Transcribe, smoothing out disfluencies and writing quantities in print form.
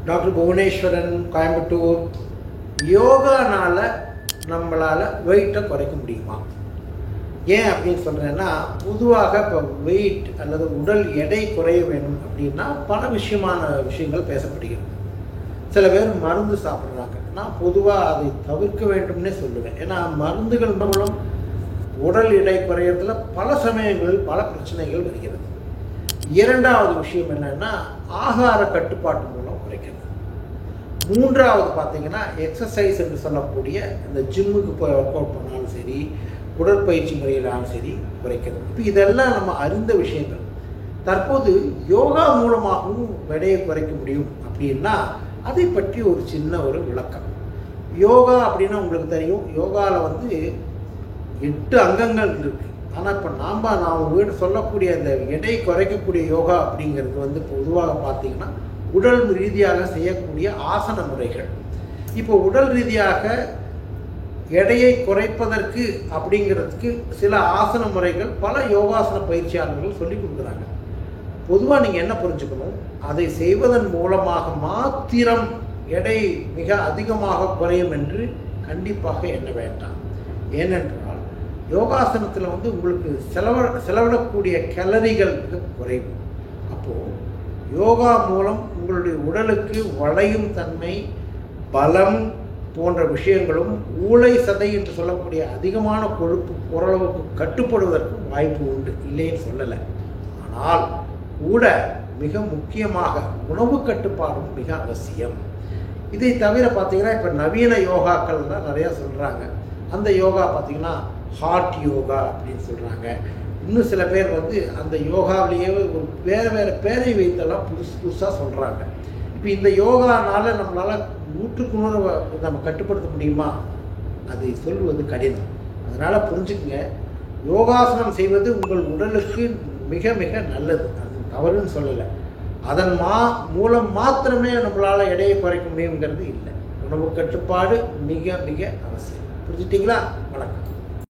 Doctor Bhuvaneswaran, Coimbatore. யோகானால் நம்மளால் வெயிட்டை குறைக்க முடியுமா? ஏன் அப்படின்னு சொல்கிறேன்னா, பொதுவாக இப்போ வெயிட் அல்லது உடல் எடை குறைய வேணும் அப்படின்னா பல விஷயங்கள் பேசப்படுகிறது. சில பேர் மருந்து சாப்பிட்றாங்க. நான் பொதுவாக அதை தவிர்க்க வேண்டும்னே சொல்லுவேன். ஏன்னா மருந்துகள் மூலம் உடல் எடை குறையிறதுல பல சமயங்களில் பல பிரச்சனைகள் வருகிறது. இரண்டாவது விஷயம் என்னென்னா, ஆகார கட்டுப்பாட்டு மூலம் குறைக்கிறது. மூன்றாவது பார்த்தீங்கன்னா, எக்ஸசைஸ் என்று சொல்லக்கூடிய இந்த ஜிம்முக்கு போய் ஒர்க் அவுட் பண்ணாலும் சரி, உடற்பயிற்சி முறையிலாலும் சரி குறைக்கிறது. இப்போ இதெல்லாம் நம்ம அறிந்த விஷயங்கள். தற்போது யோகா மூலமாகவும் எடையை குறைக்க முடியும் அப்படின்னா அதை பற்றி ஒரு சின்ன ஒரு விளக்கம். யோகா அப்படின்னா உங்களுக்கு தெரியும், யோகாவில் 8 அங்கங்கள் இருக்குது. ஆனால் இப்போ நான் உங்கள்கிட்ட சொல்லக்கூடிய அந்த எடை குறைக்கக்கூடிய யோகா அப்படிங்கிறது பொதுவாக பார்த்தீங்கன்னா உடல் ரீதியாக செய்யக்கூடிய ஆசன முறைகள். இப்போ உடல் ரீதியாக எடையை குறைப்பதற்கு அப்படிங்கிறதுக்கு சில ஆசன முறைகள் பல யோகாசன பயிற்சியாளர்கள் சொல்லி கொடுக்குறாங்க. பொதுவாக நீங்கள் என்ன புரிஞ்சுக்கணும், அதை செய்வதன் மூலமாக மாத்திரம் எடை மிக அதிகமாக குறையும் என்று கண்டிப்பாக எண்ண வேண்டாம். ஏனென்றால் யோகாசனத்தில் உங்களுக்கு செலவிடக்கூடிய கேலரிகள் மிக குறைவு. அப்போது யோகா மூலம் உங்களுடைய உடலுக்கு வளையும் தன்மை, பலம் போன்ற விஷயங்களும், ஊளை சதை என்று சொல்லக்கூடிய அதிகமான கொழுப்பு ஓரளவுக்கு கட்டுப்படுவதற்கு வாய்ப்பு உண்டு, இல்லைன்னு சொல்லலை. ஆனால் கூட மிக முக்கியமாக உணவு கட்டுப்பாடும் மிக அவசியம். இதை தவிர பார்த்தீங்கன்னா இப்போ நவீன யோகாக்கள் தான் நிறையா சொல்கிறாங்க. அந்த யோகா பார்த்திங்கன்னா ஹார்ட் யோகா அப்படின்னு சொல்கிறாங்க. இன்னும் சில பேர் அந்த யோகாவிலேயே ஒரு வேறு பேரை வைத்தெல்லாம் புதுசாக சொல்கிறாங்க. இப்போ இந்த யோகானால் நம்மளால் 100% நம்ம கட்டுப்படுத்த முடியுமா? அதை சொல்வது கடினம். அதனால் புரிஞ்சுக்குங்க, யோகாசனம் செய்வது உங்கள் உடலுக்கு மிக மிக நல்லது, அது தவறுன்னு சொல்லலை. அதன் மூலம் மாத்திரமே நம்மளால் எடையை குறைக்க முடியுங்கிறது இல்லை. உணவு கட்டுப்பாடு மிக மிக அவசியம். புரிஞ்சுட்டிங்களா? வணக்கம்.